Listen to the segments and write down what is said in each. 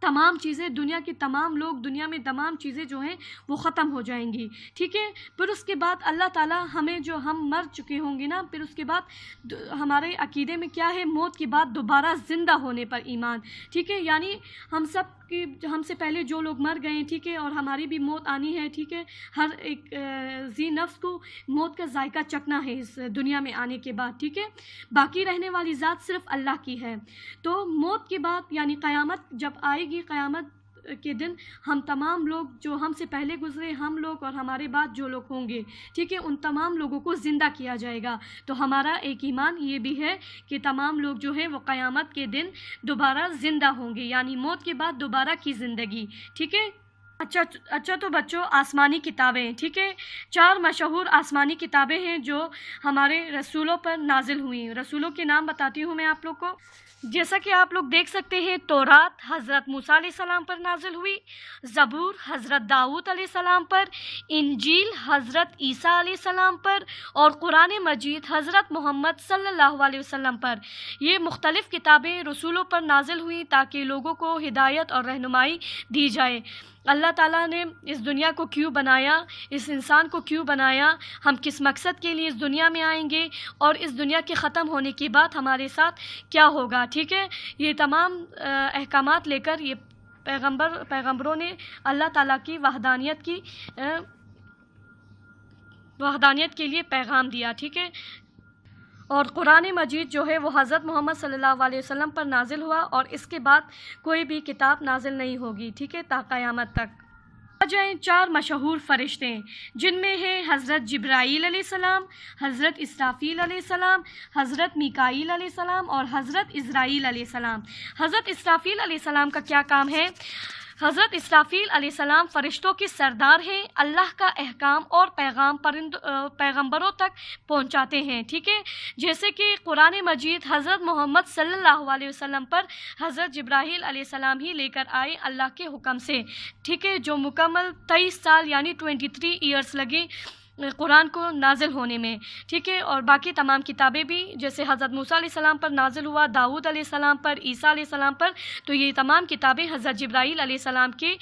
تمام چیزیں، دنیا کے تمام لوگ، دنیا میں تمام چیزیں جو ہیں وہ ختم ہو جائیں گی، ٹھیک ہے. پھر اس کے بعد اللہ تعالیٰ ہمیں، جو ہم مر چکے ہوں گے نا، پھر اس کے بعد ہمارے عقیدے میں کیا ہے؟ موت کے بعد دوبارہ زندہ ہونے پر ایمان، ٹھیک ہے. یعنی ہم سب کی، ہم سے پہلے جو لوگ مر گئے ہیں، ٹھیک ہے، اور ہماری بھی موت آنی ہے، ٹھیک ہے. ہر ایک ذی نفس کو موت کا ذائقہ چکھنا ہے اس دنیا میں آنے کے بعد، ٹھیک ہے. باقی رہنے والی ذات صرف اللہ کی ہے. تو موت کے بعد یعنی قیامت جب آئے گی، قیامت کے دن ہم تمام لوگ جو ہم سے پہلے گزرے، ہم لوگ اور ہمارے بعد جو لوگ ہوں گے، ٹھیک ہے، ان تمام لوگوں کو زندہ کیا جائے گا. تو ہمارا ایک ایمان یہ بھی ہے کہ تمام لوگ جو ہے وہ قیامت کے دن دوبارہ زندہ ہوں گے، یعنی موت کے بعد دوبارہ کی زندگی، ٹھیک ہے. اچھا تو بچوں، آسمانی کتابیں، ٹھیک ہے. 4 مشہور آسمانی کتابیں ہیں جو ہمارے رسولوں پر نازل ہوئی. رسولوں کے نام بتاتی ہوں میں آپ لوگ کو. جیسا کہ آپ لوگ دیکھ سکتے ہیں، تورات حضرت موسیٰ علیہ السلام پر نازل ہوئی، زبور حضرت داؤد علیہ السلام پر، انجیل حضرت عیسیٰ علیہ السلام پر، اور قرآن مجید حضرت محمد صلی اللہ علیہ وسلم پر. یہ مختلف کتابیں رسولوں پر نازل ہوئیں تاکہ لوگوں کو ہدایت اور رہنمائی دی جائے. اللہ تعالیٰ نے اس دنیا کو کیوں بنایا، اس انسان کو کیوں بنایا، ہم کس مقصد کے لیے اس دنیا میں آئیں گے، اور اس دنیا کے ختم ہونے کے بعد ہمارے ساتھ کیا ہوگا، ٹھیک ہے. یہ تمام احکامات لے کر یہ پیغمبروں نے اللہ تعالیٰ کی وحدانیت کے لیے پیغام دیا، ٹھیک ہے. اور قرآن مجید جو ہے وہ حضرت محمد صلی اللہ علیہ وسلم پر نازل ہوا، اور اس کے بعد کوئی بھی کتاب نازل نہیں ہوگی، ٹھیک ہے، تا قیامت تک. آ جائیں 4 مشہور فرشتے، جن میں ہیں حضرت جبرائیل علیہ السلام، حضرت اسرافیل علیہ السلام، حضرت میکائیل علیہ السلام، اور حضرت عزرائیل علیہ السلام. حضرت اسرافیل علیہ السلام کا کیا کام ہے؟ حضرت اسرافیل علیہ السلام فرشتوں کے سردار ہیں، اللہ کا احکام اور پیغام پیغمبروں تک پہنچاتے ہیں، ٹھیک ہے. جیسے کہ قرآن مجید حضرت محمد صلی اللہ علیہ وسلم پر حضرت جبرائیل علیہ السلام ہی لے کر آئے اللہ کے حکم سے، ٹھیک ہے، جو مکمل 23 سال یعنی 23 ایئرس لگے قرآن کو نازل ہونے میں، ٹھیک ہے. اور باقی تمام کتابیں بھی جیسے حضرت موسیٰ علیہ السلام پر نازل ہوا، داؤد علیہ السلام پر، عیسیٰ علیہ السلام پر، تو یہ تمام کتابیں حضرت جبرائیل علیہ السلام کے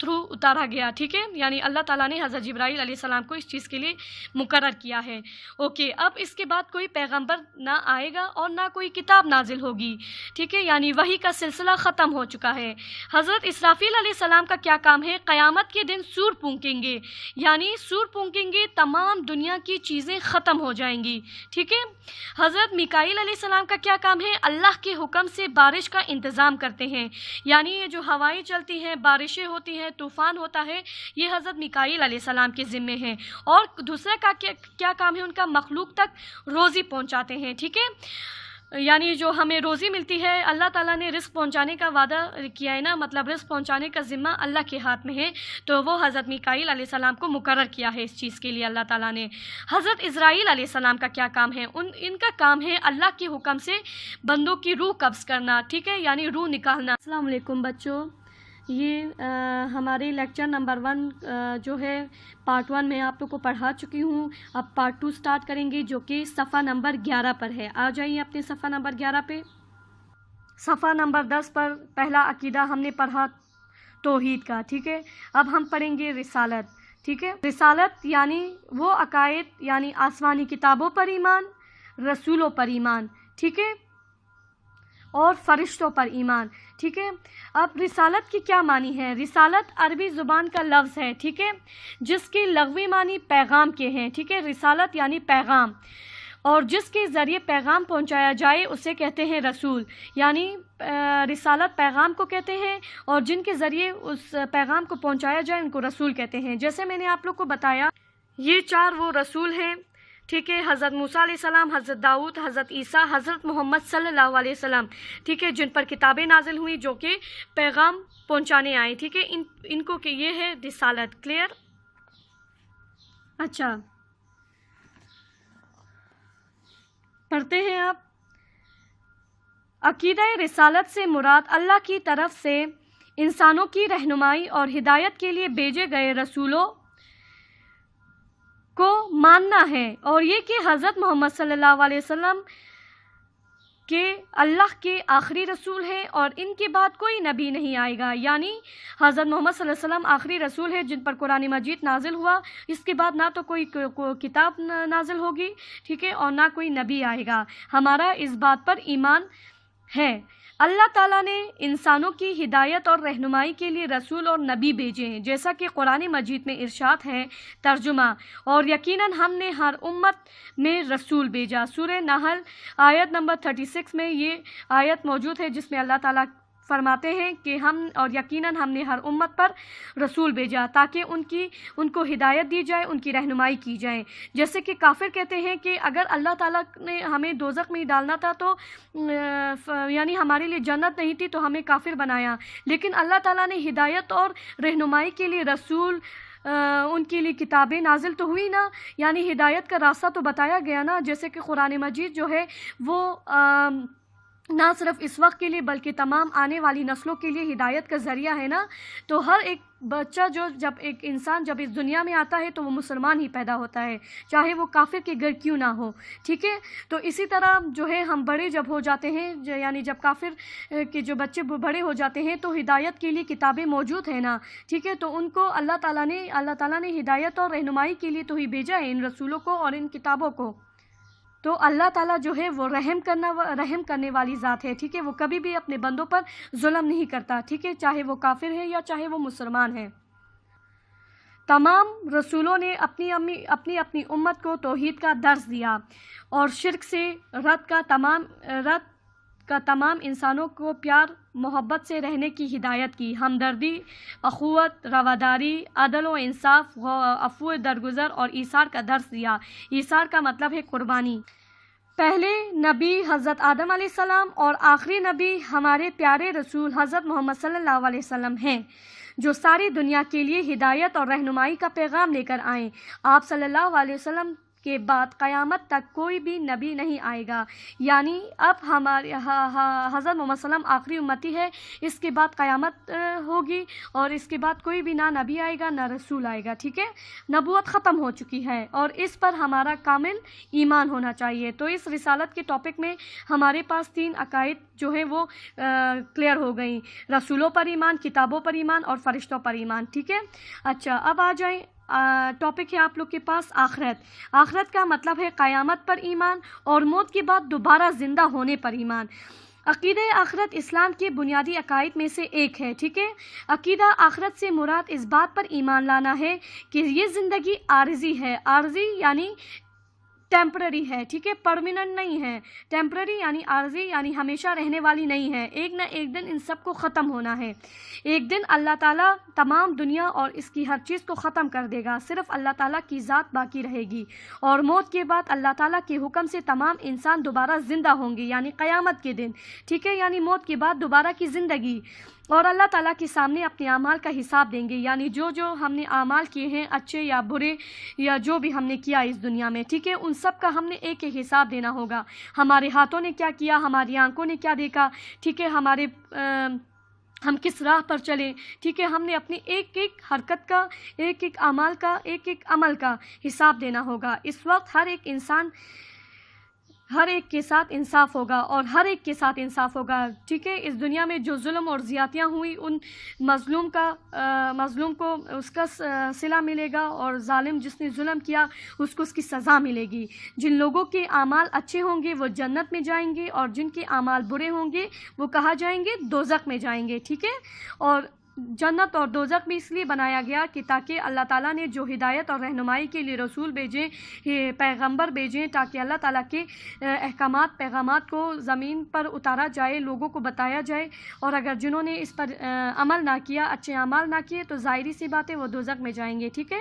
تھرو اتارا گیا، ٹھیک ہے. یعنی اللہ تعالیٰ نے حضرت جبرائیل علیہ السلام کو اس چیز کے لیے مقرر کیا ہے. اوکے، اب اس کے بعد کوئی پیغمبر نہ آئے گا اور نہ کوئی کتاب نازل ہوگی، ٹھیک ہے. یعنی وحی کا سلسلہ ختم ہو چکا ہے. حضرت اسرافیل علیہ السلام کا کیا کام ہے؟ قیامت کے دن سور پھونکیں گے، یعنی سور پھونکیں گے، تمام دنیا کی چیزیں ختم ہو جائیں گی، ٹھیک ہے. حضرت میکائیل علیہ السلام کا کیا کام ہے؟ اللہ کے حکم سے بارش کا انتظام کرتے ہیں، یعنی یہ جو ہوائیں چلتی ہیں، بارشیں ہوتی ہیں، طوفان ہوتا ہے، یہ حضرت میکائیل علیہ السلام کے ذمے ہیں. اور دوسرا کا کیا کام ہے؟ ان کا مخلوق تک روزی پہنچاتے ہیں، ٹھیک ہے. یعنی جو ہمیں روزی ملتی ہے، اللہ تعالیٰ نے رزق پہنچانے کا وعدہ کیا ہے نا، مطلب رزق پہنچانے کا ذمہ اللہ کے ہاتھ میں ہے، تو وہ حضرت میکائیل علیہ السلام کو مقرر کیا ہے اس چیز کے لیے اللہ تعالیٰ نے. حضرت عزرائیل علیہ السلام کا کیا کام ہے؟ ان کا کام ہے اللہ کے حکم سے بندوں کی روح قبض کرنا، ٹھیک ہے، یعنی روح نکالنا. السلام علیکم بچوں، یہ ہمارے لیکچر نمبر 1 جو ہے پارٹ 1 میں آپ لوگ کو پڑھا چکی ہوں. اب پارٹ 2 سٹارٹ کریں گے جو کہ صفحہ نمبر 11 پر ہے. آ جائیے اپنے صفحہ نمبر 11 پہ. صفحہ نمبر 10 پر پہلا عقیدہ ہم نے پڑھا توحید کا، ٹھیک ہے. اب ہم پڑھیں گے رسالت، ٹھیک ہے. رسالت یعنی وہ عقائد، یعنی آسمانی کتابوں پر ایمان، رسولوں پر ایمان، ٹھیک ہے، اور فرشتوں پر ایمان، ٹھیک ہے. اب رسالت کی کیا معنی ہے؟ رسالت عربی زبان کا لفظ ہے، ٹھیک ہے، جس کے لغوی معنی پیغام کے ہیں، ٹھیک ہے. رسالت یعنی پیغام، اور جس کے ذریعے پیغام پہنچایا جائے اسے کہتے ہیں رسول. یعنی رسالت پیغام کو کہتے ہیں، اور جن کے ذریعے اس پیغام کو پہنچایا جائے ان کو رسول کہتے ہیں. جیسے میں نے آپ لوگ کو بتایا، یہ 4 وہ رسول ہیں، ٹھیک ہے. حضرت موسیٰ علیہ السلام، حضرت داؤد، حضرت عیسیٰ، حضرت محمد صلی اللہ علیہ وسلم، ٹھیک ہے، جن پر کتابیں نازل ہوئیں جو کہ پیغام پہنچانے آئے، ٹھیک ہے. ان کو کہ یہ ہے رسالت. کلیئر؟ اچھا، پڑھتے ہیں آپ. عقیدہ رسالت سے مراد اللہ کی طرف سے انسانوں کی رہنمائی اور ہدایت کے لیے بھیجے گئے رسولوں کو ماننا ہے، اور یہ کہ حضرت محمد صلی اللہ علیہ وسلم کہ اللہ کے آخری رسول ہیں اور ان کے بعد کوئی نبی نہیں آئے گا، یعنی حضرت محمد صلی اللہ علیہ وسلم آخری رسول ہے جن پر قرآن مجید نازل ہوا، اس کے بعد نہ تو کوئی کتاب نازل ہوگی، ٹھیک ہے، اور نہ کوئی نبی آئے گا۔ ہمارا اس بات پر ایمان ہے۔ اللہ تعالیٰ نے انسانوں کی ہدایت اور رہنمائی کے لیے رسول اور نبی بھیجے ہیں، جیسا کہ قرآن مجید میں ارشاد ہے، ترجمہ، اور یقیناً ہم نے ہر امت میں رسول بھیجا۔ سورہ نحل آیت نمبر 36 میں یہ آیت موجود ہے جس میں اللہ تعالیٰ فرماتے ہیں کہ اور یقیناً ہم نے ہر امت پر رسول بھیجا تاکہ ان کو ہدایت دی جائے، ان کی رہنمائی کی جائے۔ جیسے کہ کافر کہتے ہیں کہ اگر اللہ تعالیٰ نے ہمیں دوزخ میں ڈالنا تھا تو یعنی ہمارے لیے جنت نہیں تھی تو ہمیں کافر بنایا، لیکن اللہ تعالیٰ نے ہدایت اور رہنمائی کے لیے رسول، ان کے لیے کتابیں نازل تو ہوئی نا، یعنی ہدایت کا راستہ تو بتایا گیا نا۔ جیسے کہ قرآن مجید جو ہے وہ نہ صرف اس وقت کے لیے بلکہ تمام آنے والی نسلوں کے لیے ہدایت کا ذریعہ ہے نا۔ تو ہر ایک بچہ جب ایک انسان جب اس دنیا میں آتا ہے تو وہ مسلمان ہی پیدا ہوتا ہے، چاہے وہ کافر کے گھر کیوں نہ ہو، ٹھیک ہے۔ تو اسی طرح جو ہے ہم بڑے جب ہو جاتے ہیں، یعنی جب کافر کے جو بچے بڑے ہو جاتے ہیں تو ہدایت کے لیے کتابیں موجود ہیں نا، ٹھیک ہے۔ تو ان کو اللہ تعالیٰ نے ہدایت اور رہنمائی کے لیے تو ہی بھیجا ہے، ان رسولوں کو اور ان کتابوں کو۔ تو اللہ تعالیٰ جو ہے وہ رحم کرنے والی ذات ہے، ٹھیک ہے۔ وہ کبھی بھی اپنے بندوں پر ظلم نہیں کرتا، ٹھیک ہے، چاہے وہ کافر ہے یا چاہے وہ مسلمان ہے۔ تمام رسولوں نے اپنی امت کو توحید کا درس دیا اور شرک سے رد کا تمام انسانوں کو پیار محبت سے رہنے کی ہدایت کی، ہمدردی، اخوت، رواداری، عدل و انصاف، عفو درگزر اور ایثار کا درس دیا۔ ایثار کا مطلب ہے قربانی۔ پہلے نبی حضرت آدم علیہ السلام اور آخری نبی ہمارے پیارے رسول حضرت محمد صلی اللہ علیہ وسلم ہیں، جو ساری دنیا کے لیے ہدایت اور رہنمائی کا پیغام لے کر آئیں۔ آپ صلی اللہ علیہ وسلم کے بعد قیامت تک کوئی بھی نبی نہیں آئے گا، یعنی اب ہمارے حضرت محمد صلی اللہ علیہ وسلم آخری امتی ہے، اس کے بعد قیامت ہوگی اور اس کے بعد کوئی بھی نہ نبی آئے گا نہ رسول آئے گا، ٹھیک ہے۔ نبوت ختم ہو چکی ہے اور اس پر ہمارا کامل ایمان ہونا چاہیے۔ تو اس رسالت کے ٹاپک میں ہمارے پاس 3 عقائد جو ہیں وہ کلیئر ہو گئیں، رسولوں پر ایمان، کتابوں پر ایمان اور فرشتوں پر ایمان، ٹھیک ہے۔ اچھا، اب آ جائیں، ٹاپک ہے آپ لوگ کے پاس آخرت۔ آخرت کا مطلب ہے قیامت پر ایمان اور موت کے بعد دوبارہ زندہ ہونے پر ایمان۔ عقیدہ آخرت اسلام کے بنیادی عقائد میں سے ایک ہے، ٹھیک ہے۔ عقیدہ آخرت سے مراد اس بات پر ایمان لانا ہے کہ یہ زندگی عارضی ہے، عارضی یعنی ٹیمپرری ہے، ٹھیک ہے، پرمیننٹ نہیں ہے۔ ٹیمپرری یعنی عارضی یعنی ہمیشہ رہنے والی نہیں ہے، ایک نہ ایک دن ان سب کو ختم ہونا ہے۔ ایک دن اللہ تعالیٰ تمام دنیا اور اس کی ہر چیز کو ختم کر دے گا، صرف اللہ تعالیٰ کی ذات باقی رہے گی، اور موت کے بعد اللہ تعالیٰ کے حکم سے تمام انسان دوبارہ زندہ ہوں گے، یعنی قیامت کے دن، ٹھیک ہے، یعنی موت کے بعد دوبارہ کی زندگی، اور اللہ تعالیٰ کے سامنے اپنے اعمال کا حساب دیں گے، یعنی جو ہم نے اعمال کیے ہیں، اچھے یا برے یا جو بھی ہم نے کیا اس دنیا میں، ٹھیک ہے، ان سب کا ہم نے ایک حساب دینا ہوگا۔ ہمارے ہاتھوں نے کیا کیا، ہماری آنکھوں نے کیا دیکھا، ٹھیک ہے، ہم کس راہ پر چلے، ٹھیک ہے، ہم نے اپنی ایک ایک حرکت کا، ایک ایک اعمال کا، ایک ایک عمل کا حساب دینا ہوگا۔ اس وقت ہر ایک کے ساتھ انصاف ہوگا اور ہر ایک کے ساتھ انصاف ہوگا، ٹھیک ہے۔ اس دنیا میں جو ظلم اور زیادتیاں ہوئی ان مظلوم کو اس کا صلہ ملے گا، اور ظالم جس نے ظلم کیا اس کو اس کی سزا ملے گی۔ جن لوگوں کے اعمال اچھے ہوں گے وہ جنت میں جائیں گے، اور جن کے اعمال برے ہوں گے وہ کہاں جائیں گے؟ دوزخ میں جائیں گے، ٹھیک ہے۔ اور جنت اور دوزخ بھی اس لیے بنایا گیا کہ تاکہ اللہ تعالیٰ نے جو ہدایت اور رہنمائی کے لیے رسول بھیجیں، پیغمبر بھیجیں، تاکہ اللہ تعالیٰ کے احکامات، پیغامات کو زمین پر اتارا جائے، لوگوں کو بتایا جائے، اور اگر جنہوں نے اس پر عمل نہ کیا، اچھے اعمال نہ کیے، تو ظاہری سی بات ہے وہ دوزخ میں جائیں گے، ٹھیک ہے۔